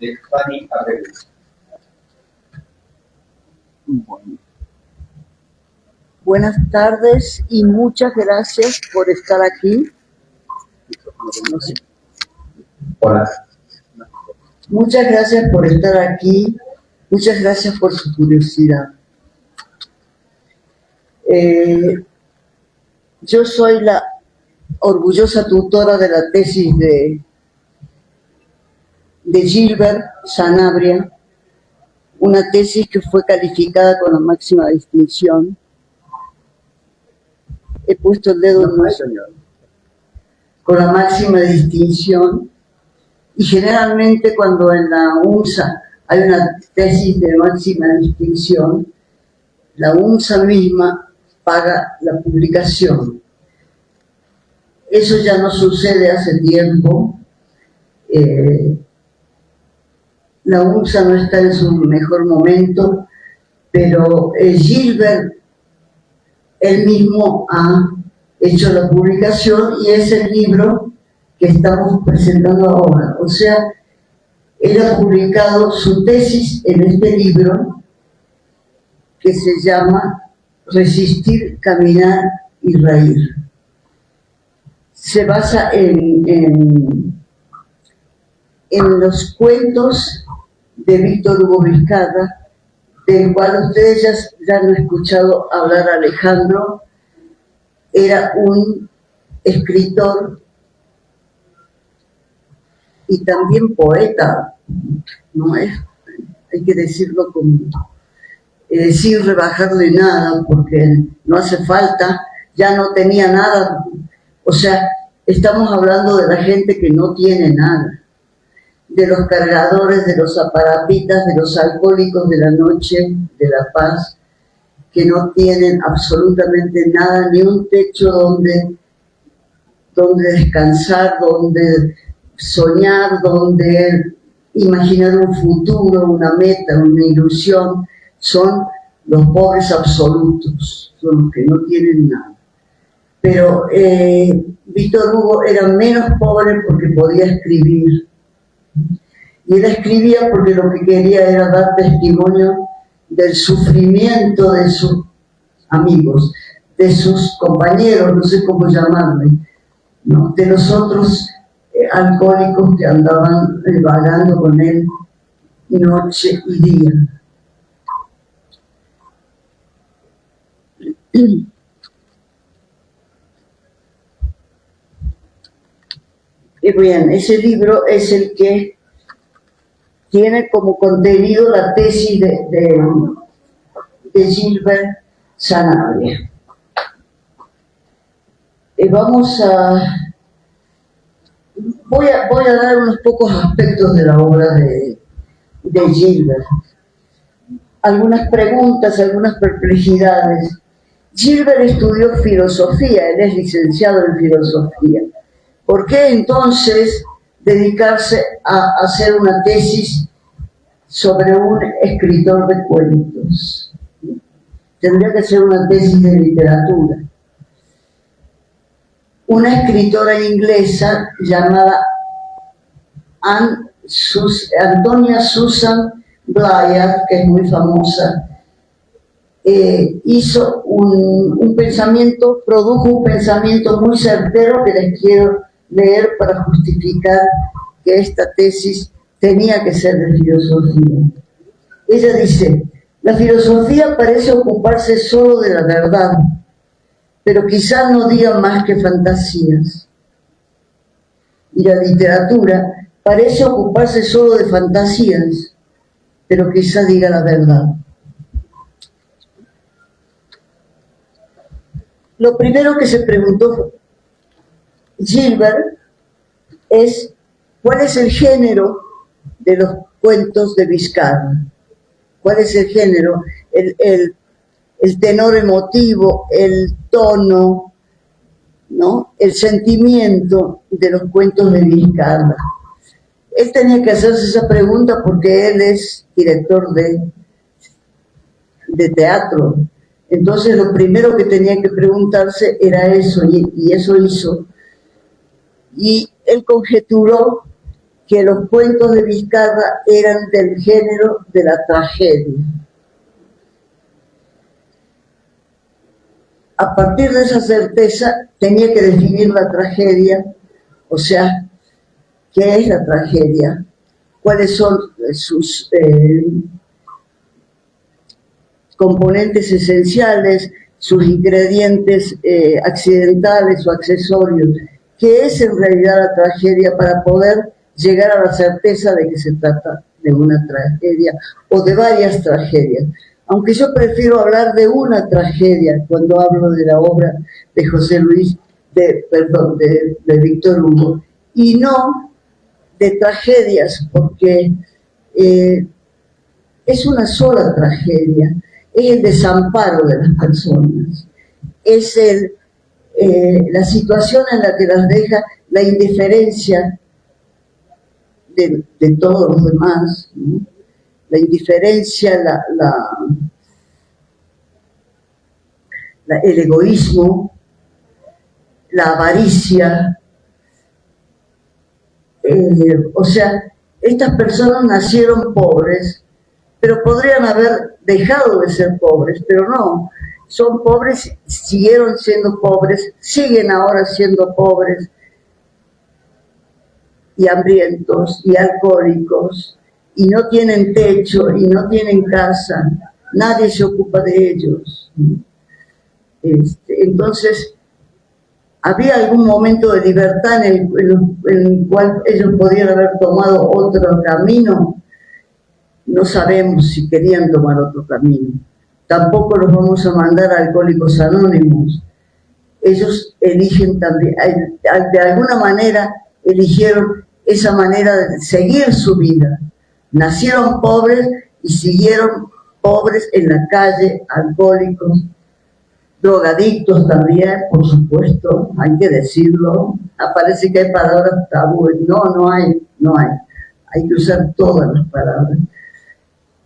de Fanny Abreu. Bueno. Buenas tardes y muchas gracias por estar aquí. No sé. Hola. Muchas gracias por estar aquí. Muchas gracias por su curiosidad. Yo soy la orgullosa tutora de la tesis de Gilbert Sanabria, una tesis que fue calificada con la máxima distinción. He puesto el dedo en con la máxima distinción, y generalmente cuando en la UNSA hay una tesis de máxima distinción, la UNSA misma paga la publicación. Eso ya no sucede hace tiempo. La UNSA no está en su mejor momento, pero Gilbert, él mismo ha hecho la publicación y es el libro que estamos presentando ahora. O sea, él ha publicado su tesis en este libro que se llama Resistir, Caminar y Reír. Se basa en los cuentos de Víctor Hugo Vizcarra, del cual ustedes ya han escuchado hablar a Alejandro. Era un escritor y también poeta, ¿no es? Hay que decirlo sin rebajarle nada, porque no hace falta, ya no tenía nada. O sea, estamos hablando de la gente que no tiene nada, de los cargadores, de los aparapitas, de los alcohólicos de la noche, de la paz, que no tienen absolutamente nada, ni un techo donde descansar, donde soñar, donde imaginar un futuro, una meta, una ilusión. Son los pobres absolutos, son los que no tienen nada. Pero Víctor Hugo era menos pobre porque podía escribir. Y él escribía porque lo que quería era dar testimonio del sufrimiento de sus amigos, de sus compañeros, no sé cómo llamarle, ¿no? De los otros alcohólicos que andaban vagando con él noche y día. Y bien, ese libro es el que tiene como contenido la tesis de Gilbert Sanabria. Voy a dar unos pocos aspectos de la obra de Gilbert. Algunas preguntas, algunas perplejidades. Gilbert estudió filosofía, él es licenciado en filosofía. ¿Por qué entonces dedicarse a hacer una tesis sobre un escritor de cuentos? Tendría que ser una tesis de literatura. Una escritora inglesa llamada Antonia Susan Blayard, que es muy famosa, hizo un pensamiento, produjo un pensamiento muy certero que les quiero leer para justificar que esta tesis tenía que ser de filosofía. Ella dice: la filosofía parece ocuparse solo de la verdad, pero quizás no diga más que fantasías. Y la literatura parece ocuparse solo de fantasías, pero quizás diga la verdad. Lo primero que se preguntó Gilbert es: ¿cuál es el género de los cuentos de Vizcarra? ¿Cuál es el género? El tenor emotivo, el tono, ¿no? El sentimiento de los cuentos de Vizcarra. Él tenía que hacerse esa pregunta porque él es director de teatro. Entonces lo primero que tenía que preguntarse era eso, y eso hizo. Y él conjeturó que los cuentos de Vizcarra eran del género de la tragedia. A partir de esa certeza tenía que definir la tragedia, o sea, ¿qué es la tragedia? ¿Cuáles son sus componentes esenciales, sus ingredientes accidentales o accesorios? ¿Qué es en realidad la tragedia para poder llegar a la certeza de que se trata de una tragedia o de varias tragedias? Aunque yo prefiero hablar de una tragedia cuando hablo de la obra de de Víctor Hugo, y no de tragedias, porque es una sola tragedia, es el desamparo de las personas, es la situación en la que las deja la indiferencia de todos los demás, ¿no? La indiferencia, el egoísmo, la avaricia. O sea, estas personas nacieron pobres, pero podrían haber dejado de ser pobres, pero no. Son pobres, siguieron siendo pobres, siguen ahora siendo pobres, y hambrientos, y alcohólicos, y no tienen techo, y no tienen casa, nadie se ocupa de ellos. Entonces, ¿había algún momento de libertad en el cual ellos podían haber tomado otro camino? No sabemos si querían tomar otro camino. Tampoco los vamos a mandar a Alcohólicos Anónimos. Ellos eligen también, de alguna manera, eligieron esa manera de seguir su vida. Nacieron pobres y siguieron pobres en la calle, alcohólicos, drogadictos también, por supuesto, hay que decirlo. Parece que hay palabras tabú. No hay. Hay que usar todas las palabras.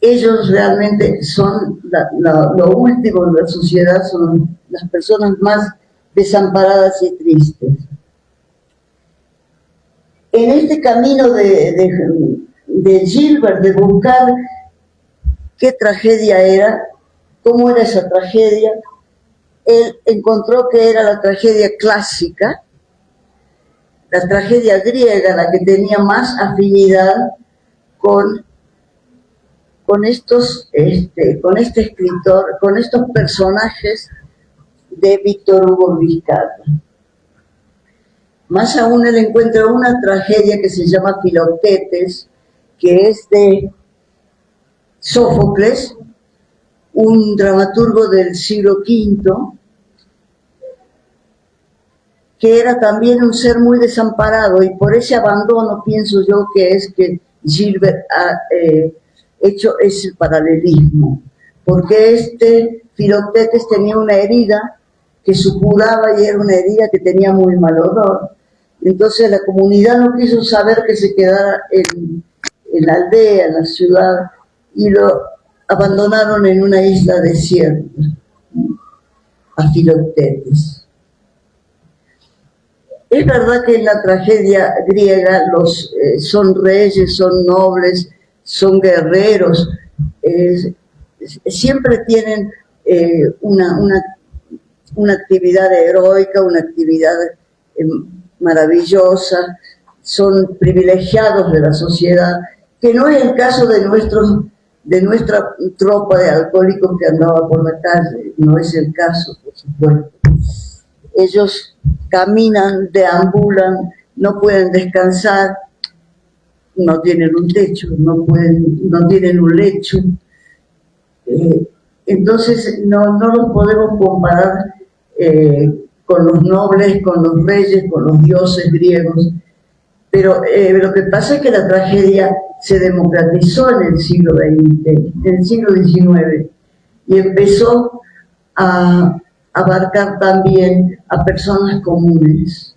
Ellos realmente son lo último de la sociedad, son las personas más desamparadas y tristes. En este camino de Gilbert, de buscar qué tragedia era, cómo era esa tragedia, él encontró que era la tragedia clásica, la tragedia griega, la que tenía más afinidad con este escritor, con estos personajes de Víctor Hugo Vizcarra. Más aún él encuentra una tragedia que se llama Filoctetes, que es de Sófocles, un dramaturgo del siglo V, que era también un ser muy desamparado, y por ese abandono pienso yo que es que Gilbert ha hecho ese paralelismo, porque Filoctetes tenía una herida que supuraba y era una herida que tenía muy mal olor. Entonces la comunidad no quiso saber que se quedara en la aldea, en la ciudad, y lo abandonaron en una isla desierta, a Filoctetes. Es verdad que en la tragedia griega son reyes, son nobles, son guerreros, siempre tienen una actividad heroica, una actividad maravillosa, son privilegiados de la sociedad, que no es el caso de nuestra tropa de alcohólicos que andaba por la calle, no es el caso, por supuesto. Ellos caminan, deambulan, no pueden descansar, no tienen un techo, no tienen un lecho. Entonces no los podemos comparar con los nobles, con los reyes, con los dioses griegos. Pero lo que pasa es que la tragedia se democratizó en el siglo XX, en el siglo XIX, y empezó a abarcar también a personas comunes,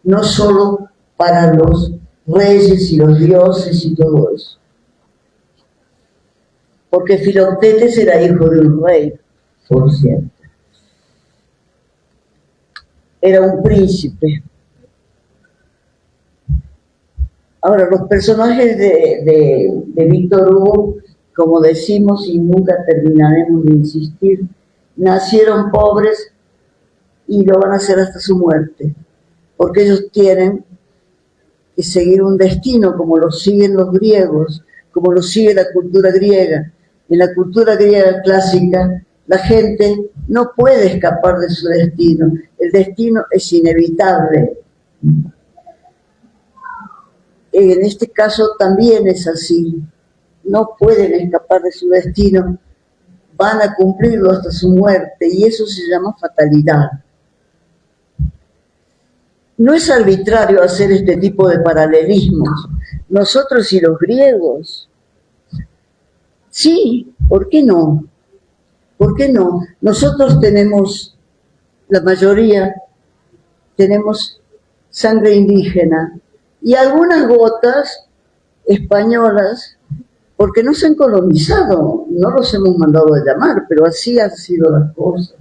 no solo para los reyes y los dioses y todo eso. Porque Filoctetes era hijo de un rey, por cierto. Era un príncipe. Ahora, los personajes de Víctor Hugo, como decimos y nunca terminaremos de insistir, nacieron pobres y lo van a hacer hasta su muerte, porque ellos tienen que seguir un destino como lo siguen los griegos, como lo sigue la cultura griega. En la cultura griega clásica, la gente no puede escapar de su destino, el destino es inevitable. En este caso también es así, no pueden escapar de su destino, van a cumplirlo hasta su muerte y eso se llama fatalidad. No es arbitrario hacer este tipo de paralelismos. Nosotros y los griegos, sí, ¿por qué no? ¿Por qué no? Nosotros tenemos, la mayoría, tenemos sangre indígena y algunas gotas españolas, porque nos han colonizado, no los hemos mandado a llamar, pero así han sido las cosas.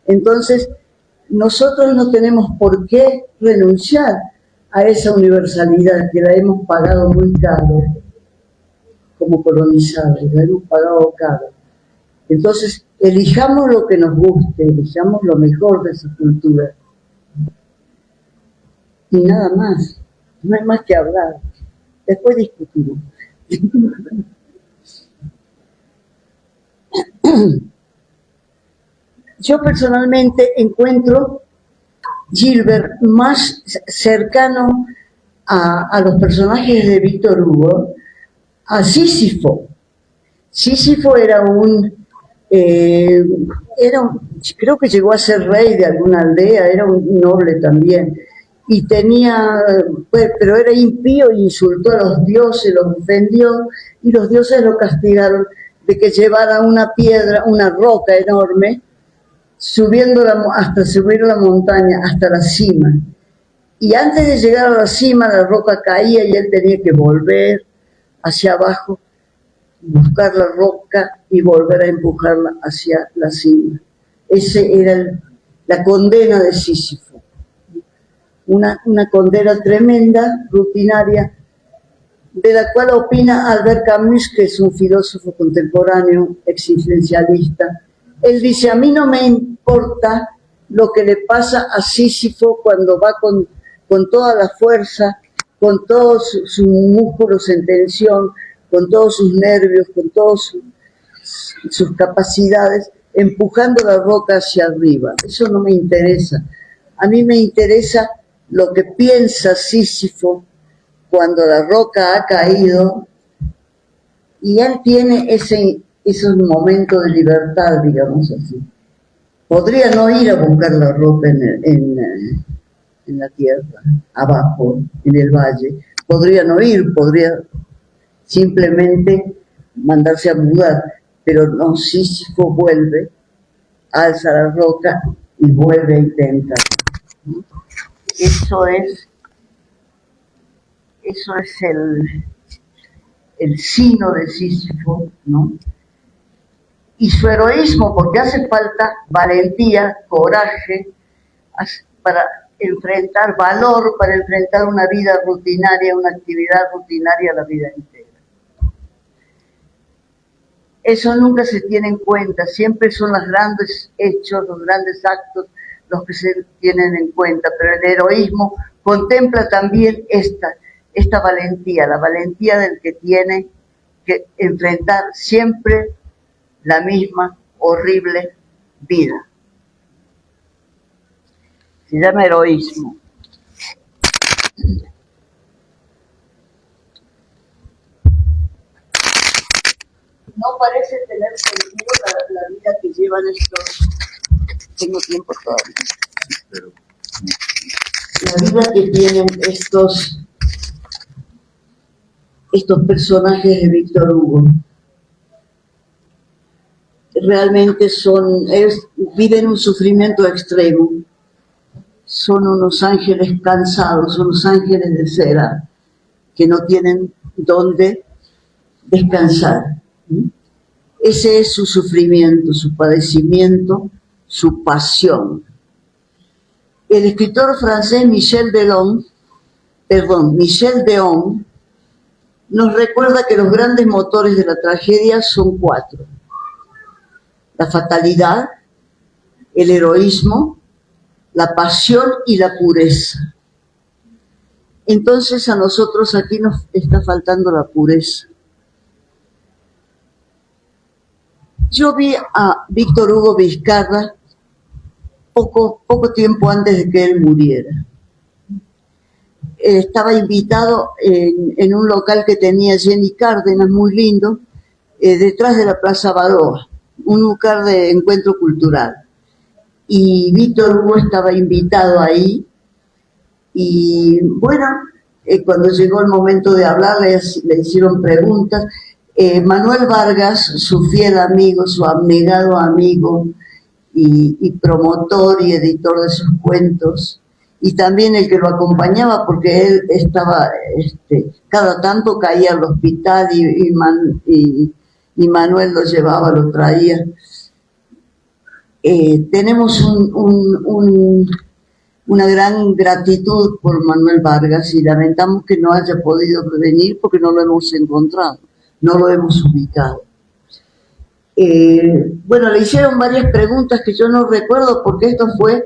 Entonces, nosotros no tenemos por qué renunciar a esa universalidad que la hemos pagado muy caro como colonizados, la hemos pagado caro. Entonces, elijamos lo que nos guste, elijamos lo mejor de esa cultura. Y nada más, no hay más que hablar. Después discutimos. Yo personalmente encuentro Gilbert más cercano a los personajes de Víctor Hugo, a Sísifo. Sísifo era creo que llegó a ser rey de alguna aldea, era un noble también, y pero era impío e insultó a los dioses, los ofendió, y los dioses lo castigaron de que llevara una piedra, una roca enorme, hasta subir la montaña, hasta la cima. Y antes de llegar a la cima, la roca caía y él tenía que volver hacia abajo, buscar la roca y volver a empujarla hacia la cima. Esa era la condena de Sísifo. Una condena tremenda, rutinaria, de la cual opina Albert Camus, que es un filósofo contemporáneo, existencialista. Él dice, a mí no me importa lo que le pasa a Sísifo cuando va con toda la fuerza, con todos sus músculos en tensión, con todos sus nervios, con todas sus capacidades, empujando la roca hacia arriba. Eso no me interesa. A mí me interesa lo que piensa Sísifo cuando la roca ha caído y él tiene esos momentos de libertad, digamos así. Podría no ir a buscar la roca en la tierra, abajo, en el valle. Podría no ir, podría simplemente mandarse a mudar, pero no, Sísifo vuelve, alza la roca y vuelve a intentar. Eso es el sino de Sísifo, ¿no? Y su heroísmo, porque hace falta valentía, coraje, para enfrentar valor, para enfrentar una vida rutinaria, una actividad rutinaria la vida entera. Eso nunca se tiene en cuenta, siempre son los grandes hechos, los grandes actos los que se tienen en cuenta, pero el heroísmo contempla también esta valentía, la valentía del que tiene que enfrentar siempre la misma horrible vida. Se llama heroísmo. No parece tener sentido la vida que llevan estos. Tengo tiempo todavía. La vida que tienen estos personajes de Víctor Hugo. Realmente viven un sufrimiento extremo. Son unos ángeles cansados, unos ángeles de cera que no tienen dónde descansar. Ese es su sufrimiento, su padecimiento, su pasión. El escritor francés Michel Delon Michel Deon, nos recuerda que los grandes motores de la tragedia son 4: la fatalidad, el heroísmo, la pasión y la pureza. Entonces a nosotros aquí nos está faltando la pureza. Yo vi a Víctor Hugo Vizcarra poco tiempo antes de que él muriera. Estaba invitado en un local que tenía Jenny Cárdenas, muy lindo, detrás de la Plaza Baroa, un lugar de encuentro cultural. Y Víctor Hugo estaba invitado ahí, y bueno, cuando llegó el momento de hablar, le hicieron preguntas. Manuel Vargas, su fiel amigo, su abnegado amigo y promotor y editor de sus cuentos, y también el que lo acompañaba, porque él estaba, cada tanto caía al hospital y Manuel lo llevaba, lo traía. Tenemos una gran gratitud por Manuel Vargas y lamentamos que no haya podido venir porque no lo hemos encontrado, no lo hemos ubicado. Bueno, le hicieron varias preguntas que yo no recuerdo porque esto fue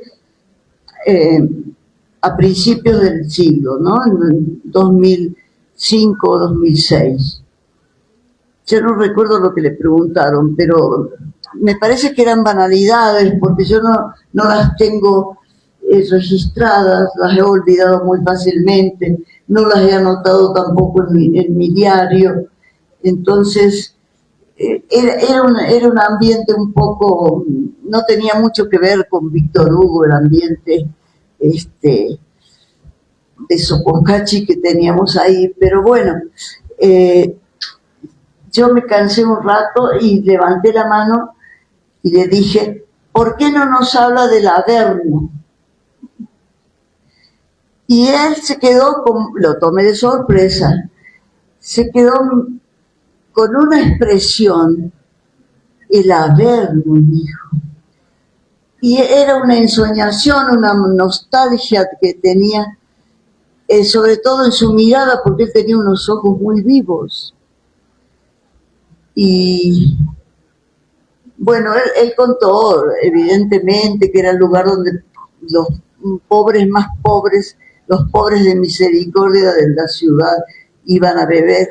a principios del siglo, ¿no? En 2005 o 2006. Yo no recuerdo lo que le preguntaron, pero me parece que eran banalidades porque yo no las tengo registradas, las he olvidado muy fácilmente, no las he anotado tampoco en mi diario. Entonces era un ambiente un poco, no tenía mucho que ver con Víctor Hugo, el ambiente de Sopocachi que teníamos ahí, pero bueno, yo me cansé un rato y levanté la mano y le dije, ¿por qué no nos habla del Averno? Y él se quedó, lo tomé de sorpresa, se quedó con una expresión, el Averno, dijo. Y era una ensoñación, una nostalgia que tenía, sobre todo en su mirada, porque él tenía unos ojos muy vivos. Y bueno, él contó, evidentemente, que era el lugar donde los pobres más pobres, los pobres de misericordia de la ciudad, iban a beber.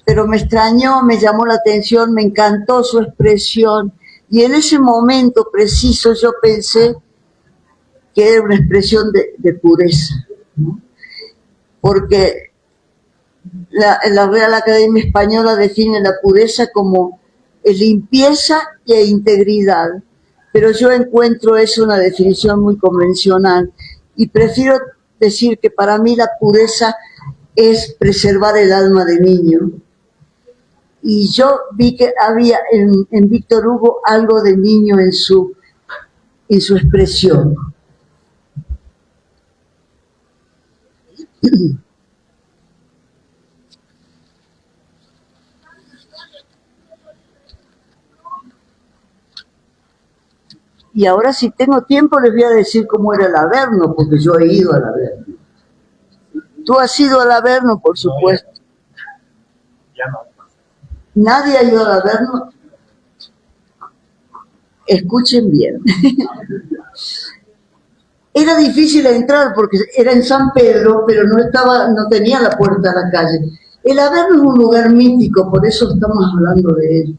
Pero me extrañó, me llamó la atención, me encantó su expresión, y en ese momento preciso yo pensé que era una expresión de pureza, ¿no? Porque la Real Academia Española define la pureza como limpieza e integridad, pero yo encuentro eso una definición muy convencional y prefiero decir que para mí la pureza es preservar el alma de niño. Y yo vi que había en Víctor Hugo algo de niño en su expresión. Y ahora, si tengo tiempo, les voy a decir cómo era el Averno, porque yo he ido al Averno. Tú has ido al Averno, por supuesto. Ya no. ¿Nadie ha ido al Averno? Escuchen bien. Era difícil entrar porque era en San Pedro, pero no tenía la puerta a la calle. El Averno es un lugar mítico, por eso estamos hablando de él.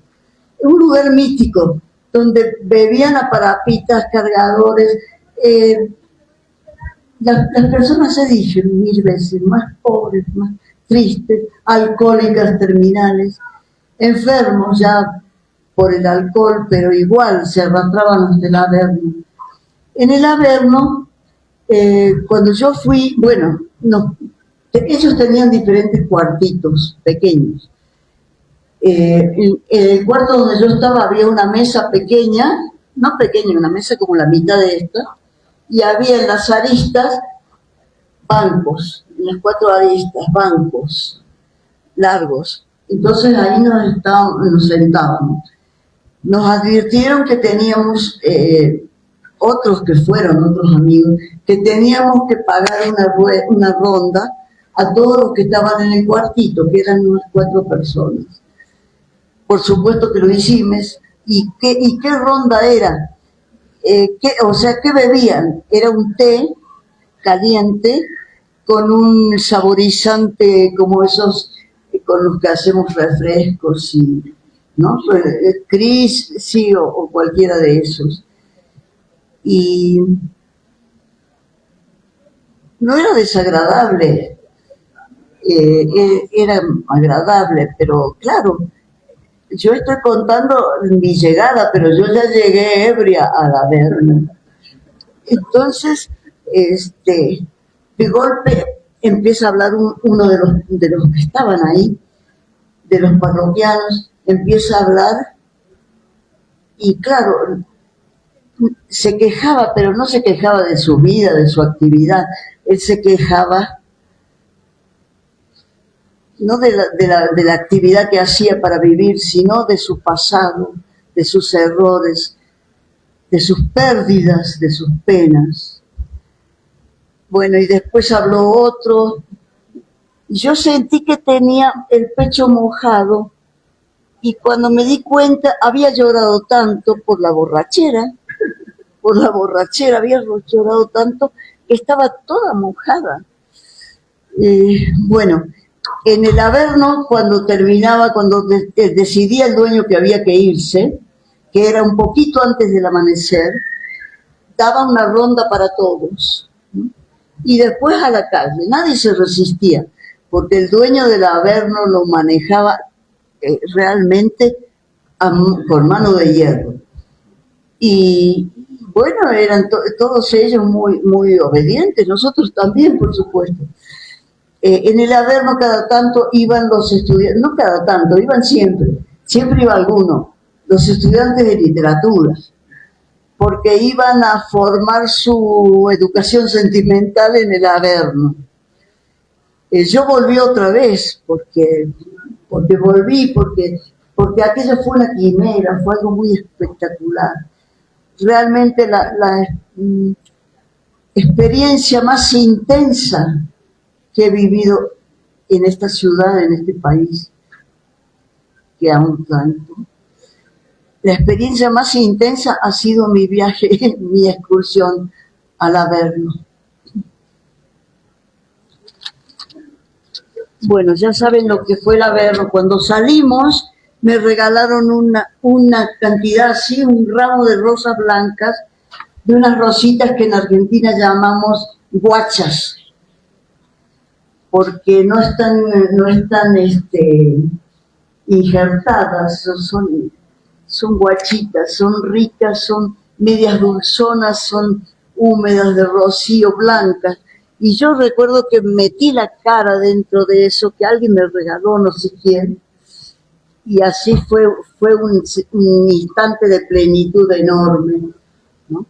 Es un lugar mítico, donde bebían a parapitas, cargadores. Las personas se dicen 1000 veces, más pobres, más tristes, alcohólicas terminales, enfermos ya por el alcohol, pero igual se arrastraban hasta el Averno. En el Averno, cuando yo fui, bueno, no, ellos tenían diferentes cuartitos pequeños. En el cuarto donde yo estaba había una mesa pequeña, no pequeña, una mesa como la mitad de esta, y había en las aristas bancos, en las 4 aristas, bancos largos. Entonces ahí nos sentábamos. Nos advirtieron que teníamos otros que fueron otros amigos, que teníamos que pagar una ronda a todos los que estaban en el cuartito, que eran unas 4 personas. Por supuesto que lo hicimos. ¿Y qué ronda era? ¿Qué bebían? Era un té caliente con un saborizante como esos con los que hacemos refrescos, y, ¿no? Cris, sí, o cualquiera de esos. Y no era desagradable, era agradable, pero claro, yo estoy contando mi llegada, pero yo ya llegué ebria a la Verna. Entonces, de golpe empieza a hablar uno de los que estaban ahí, de los parroquianos, empieza a hablar y claro, se quejaba, pero no se quejaba de su vida, de su actividad, él se quejaba no de la actividad que hacía para vivir, sino de su pasado, de sus errores, de sus pérdidas, de sus penas. Bueno, y después habló otro, y yo sentí que tenía el pecho mojado, y cuando me di cuenta había llorado tanto por la borrachera, había llorado tanto que estaba toda mojada. Bueno, en el Averno, cuando terminaba, cuando decidía el dueño que había que irse, que era un poquito antes del amanecer, daba una ronda para todos, ¿no? Y después a la calle. Nadie se resistía, porque el dueño del Averno lo manejaba realmente con mano de hierro. Y bueno, eran todos ellos muy, muy obedientes, nosotros también, por supuesto. En el Averno cada tanto iban los estudiantes, no cada tanto, iban siempre iba alguno, los estudiantes de literatura, porque iban a formar su educación sentimental en el Averno. Yo volví otra vez, porque aquello fue una quimera, fue algo muy espectacular. Realmente la experiencia más intensa que he vivido en esta ciudad, en este país, que amo tanto. La experiencia más intensa ha sido mi viaje, mi excursión al Averno. Bueno, ya saben lo que fue el Averno. Cuando salimos, me regalaron una cantidad así, un ramo de rosas blancas, de unas rositas que en Argentina llamamos guachas, porque no están injertadas, son guachitas, son ricas, son medias dulzonas, son húmedas de rocío, blancas. Y yo recuerdo que metí la cara dentro de eso, que alguien me regaló, no sé quién, y así fue un instante de plenitud enorme, ¿no?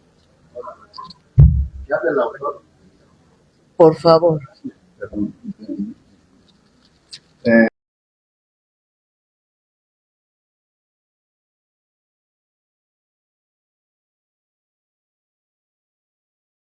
Por favor.